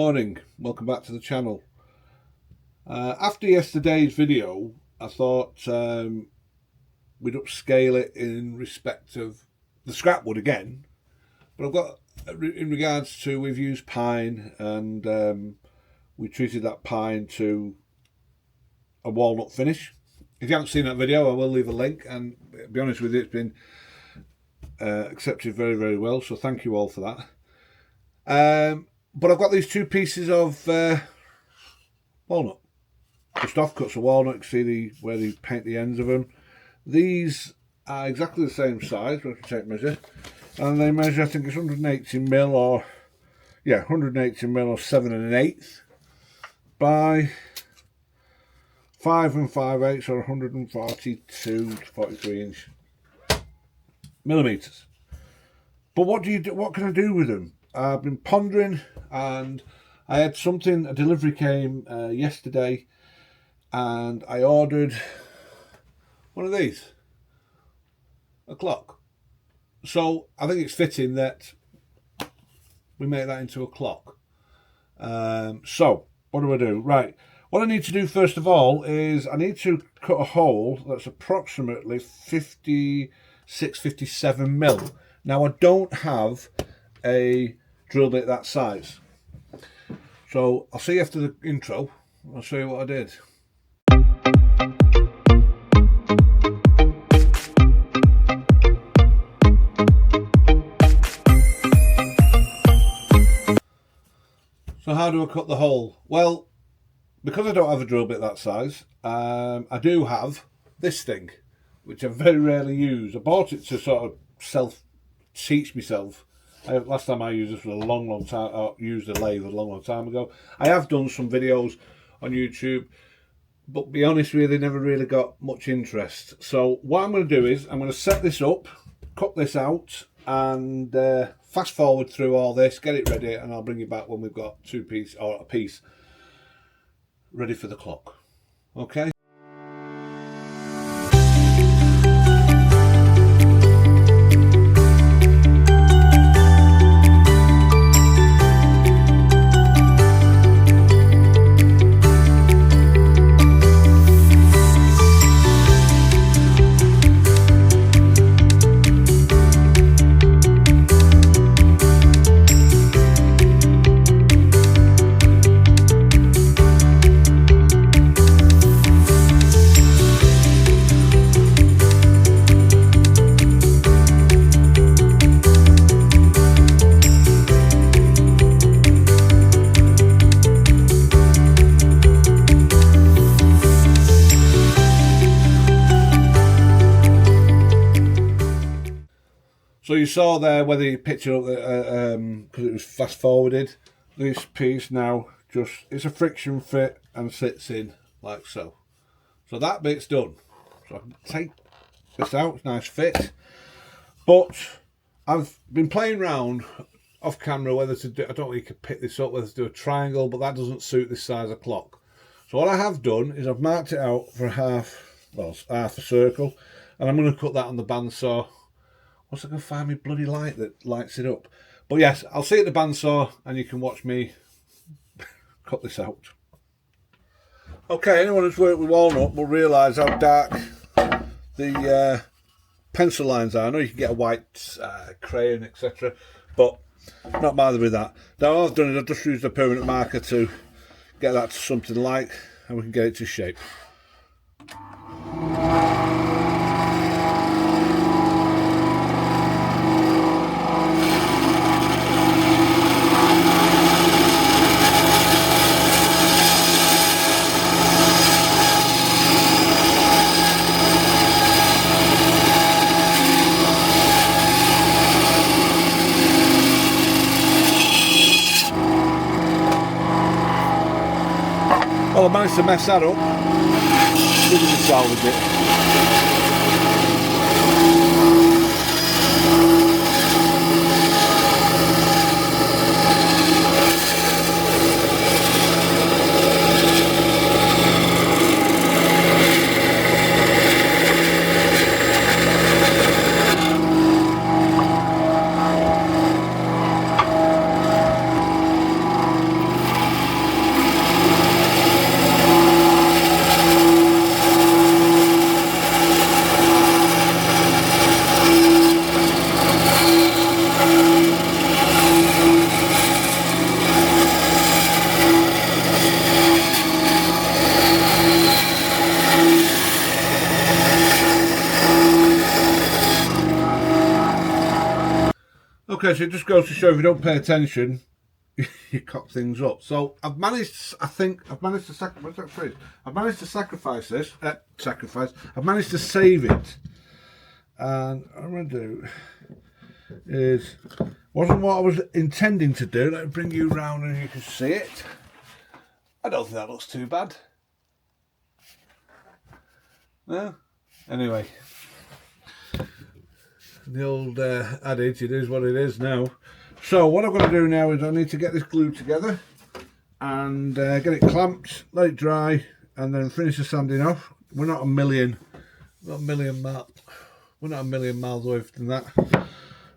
Morning, welcome back to the channel. After yesterday's video, I thought we'd upscale it in respect of the scrap wood again, but I've got, in regards to, we've used pine and we treated that pine to a walnut finish. If you haven't seen that video, I will leave a link, and to be honest with you, it's been accepted very, very well, so thank you all for that. But I've got these two pieces of walnut, just offcuts of walnut. You can see where they paint the ends of them. These are exactly the same size. We can take measure, and they measure, I think it's 180mm or 180mm or 7 1/8 by 5 5/8 or 142 to 43 inch millimeters. But what can I do with them? I've been pondering, and I had a delivery came yesterday, and I ordered one of these, a clock. So I think it's fitting that we make that into a clock. So what do I do? Right, what I need to do first of all is I need to cut a hole that's approximately 56-57mm. Now I don't have a drill bit that size, so I'll see you after the intro. I'll show you what I did. So how do I cut the hole? Well, because I don't have a drill bit that size, I do have this thing, which I very rarely use. I bought it to sort of teach myself. Last time I used this was a long time. I used a lathe a long time ago. I have done some videos on YouTube, but to be honest with you, they never really got much interest. So what I'm going to do is I'm going to set this up, cut this out, and fast forward through all this, get it ready, and I'll bring you back when we've got a piece ready for the clock. Okay. So you saw there where the picture up because it was fast forwarded. This piece now it's a friction fit and sits in like so. So that bit's done. So I can take this out, it's a nice fit. But I've been playing around off camera whether to do, I don't know if you could pick this up, whether to do a triangle, but that doesn't suit this size of clock. So what I have done is I've marked it out for half a circle, and I'm going to cut that on the bandsaw. Once I can find me bloody light that lights it up. But yes, I'll see you at the bandsaw and you can watch me cut this out. Okay, anyone who's worked with walnut will realise how dark the pencil lines are. I know you can get a white crayon, etc., but not bothered with that. Now all I've done is I've just used a permanent marker to get that to something like, and we can get it to shape. Well, I managed to mess that up. Didn't salvage it. Okay, so it just goes to show if you don't pay attention, you cock things up. So I've managed, I've managed to sacrifice this. I've managed to save it. And what I'm going to do is, wasn't what I was intending to do. Let me bring you round and you can see it. I don't think that looks too bad. No? Anyway. The old adage, it is what it is now. So what I've got to do now is I need to get this glued together and get it clamped, let it dry, and then finish the sanding off. We're not a million miles away from that,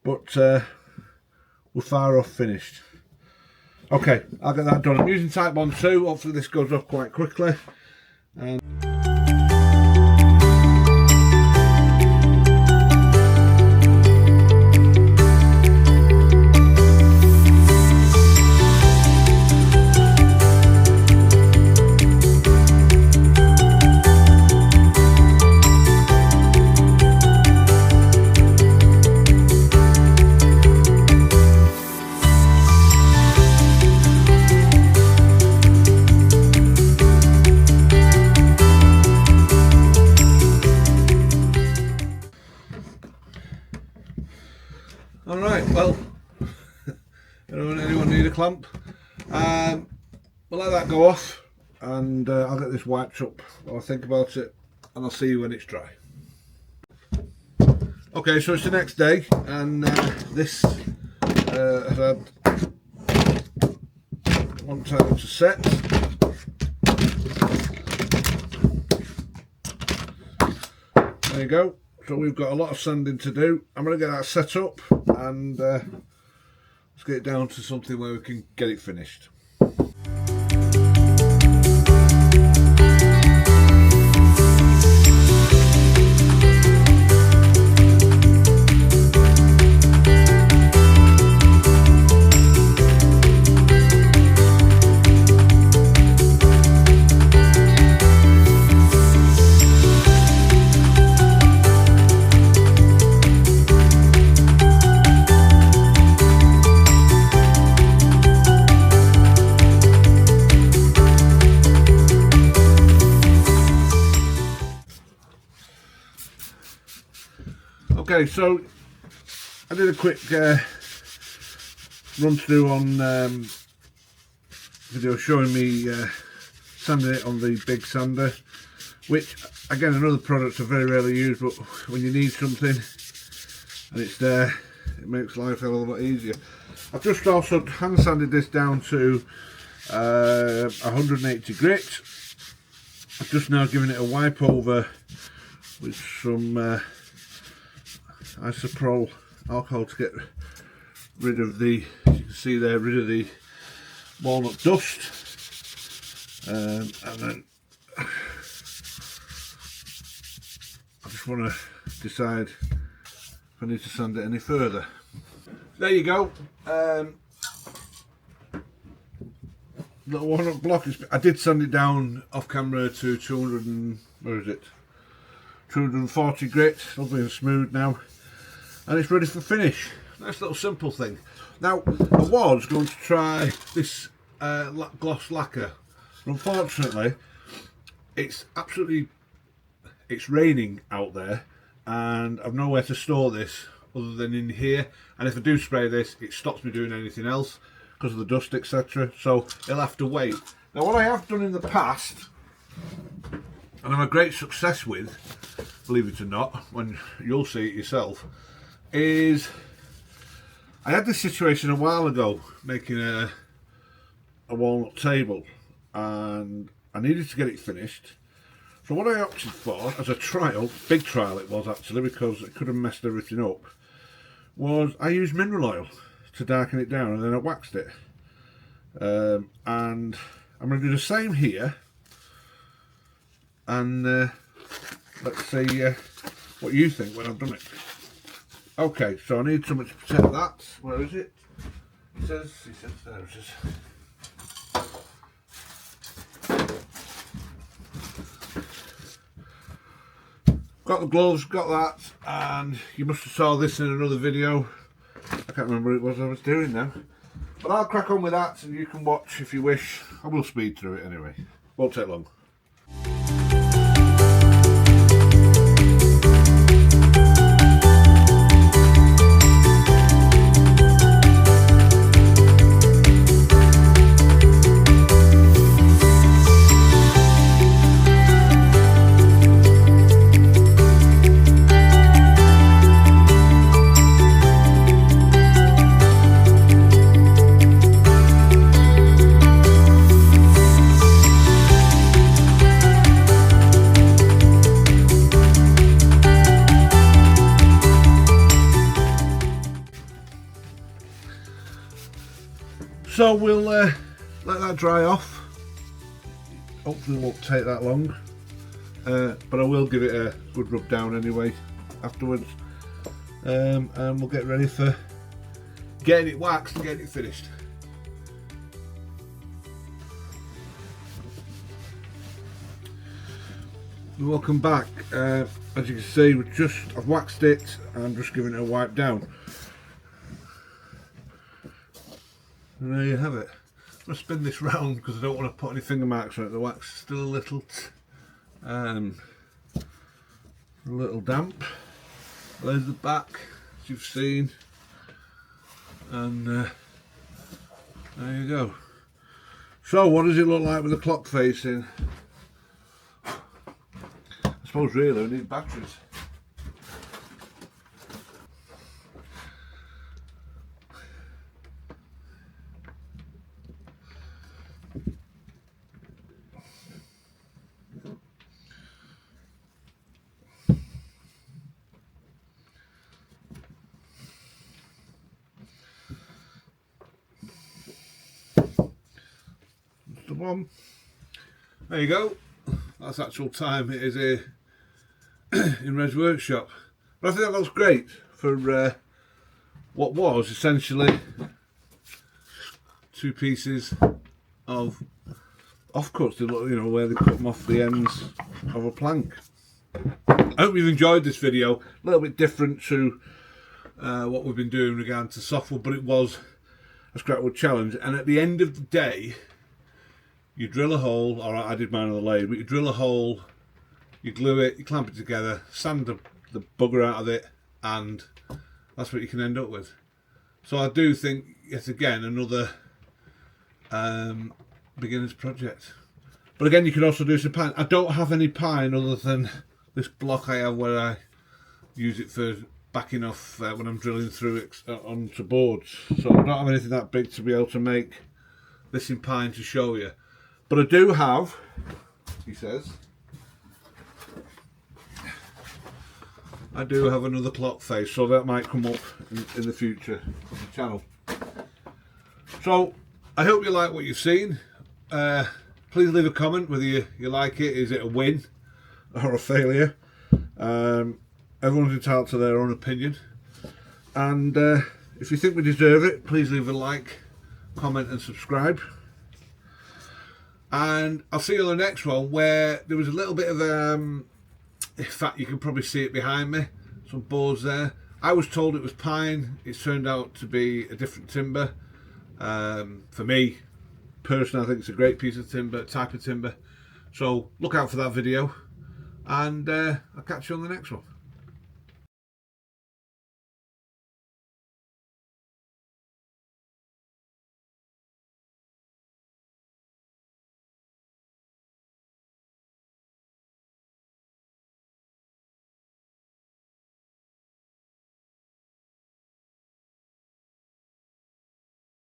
but we're far off finished. Okay, I'll get that done. I'm using Type Bond 2. Hopefully this goes off quite quickly. And alright, well, anyone need a clamp? We'll let that go off and I'll get this wiped up. I'll think about it and I'll see you when it's dry. Okay, so it's the next day and this has had one time to set. There you go. So we've got a lot of sanding to do. I'm going to get that set up and let's get it down to something where we can get it finished. Okay, so I did a quick run through on video showing me sanding it on the big sander, which again another product I very rarely use, but when you need something and it's there, it makes life a hell of a lot easier. I've just also hand sanded this down to 180 grit. I've just now given it a wipe over with some isopropyl alcohol to get rid of the, as you can see there, rid of the walnut dust, and then I just want to decide if I need to sand it any further. There you go. Little walnut block. I did sand it down off camera to 200 and where is it? 240 grit. Lovely and smooth now. And it's ready for finish. Nice little simple thing. Now, I was going to try this gloss lacquer. Unfortunately, it's raining out there and I've nowhere to store this other than in here. And if I do spray this, it stops me doing anything else because of the dust, etc. So it'll have to wait. Now, what I have done in the past, and I'm a great success with, believe it or not, when you'll see it yourself, is I had this situation a while ago making a walnut table and I needed to get it finished. So what I opted for as a trial, big trial it was actually because it could have messed everything up, was I used mineral oil to darken it down and then I waxed it. And I'm going to do the same here and let's see what you think when I've done it. Okay, so I need something to protect that. Where is it? He says, there it is. Got the gloves, got that, and you must have saw this in another video. I can't remember what it was I was doing now. But I'll crack on with that and you can watch if you wish. I will speed through it anyway. Won't take long. So we'll let that dry off. Hopefully it won't take that long, but I will give it a good rub down anyway afterwards, and we'll get ready for getting it waxed and getting it finished. Welcome back. As you can see, I've waxed it and just giving it a wipe down. And there you have it. I'm going to spin this round because I don't want to put any finger marks on it. The wax is still a little damp. There's the back, as you've seen, and there you go. So what does it look like with the clock facing? I suppose really we need batteries. That's the one. There you go. That's actual time it is here in Red's workshop. But I think that looks great for what was essentially two pieces of offcuts. They look, you know, where they cut them off the ends of a plank. I hope you've enjoyed this video. A little bit different to what we've been doing in regard to softwood, but it was a scrapwood challenge. And at the end of the day, you drill a hole. All right, I did mine on the lathe, but you drill a hole, you glue it, you clamp it together, sand the bugger out of it, and that's what you can end up with. So I do think, yet again, another beginner's project. But again, you can also do some pine. I don't have any pine other than this block I have where I use it for backing off when I'm drilling through it onto boards. So I don't have anything that big to be able to make this in pine to show you. But I do have, he says, I do have another clock face, so that might come up in the future on the channel. So I hope you like what you've seen. Please leave a comment whether you like it. Is it a win or a failure? Everyone's entitled to their own opinion. And if you think we deserve it, please leave a like, comment and subscribe. And I'll see you on the next one, where there was a little bit of in fact you can probably see it behind me, some boards there. I was told it was pine. It's turned out to be a different timber. For me personally, I think it's a great piece of timber, type of timber. So look out for that video, and I'll catch you on the next one.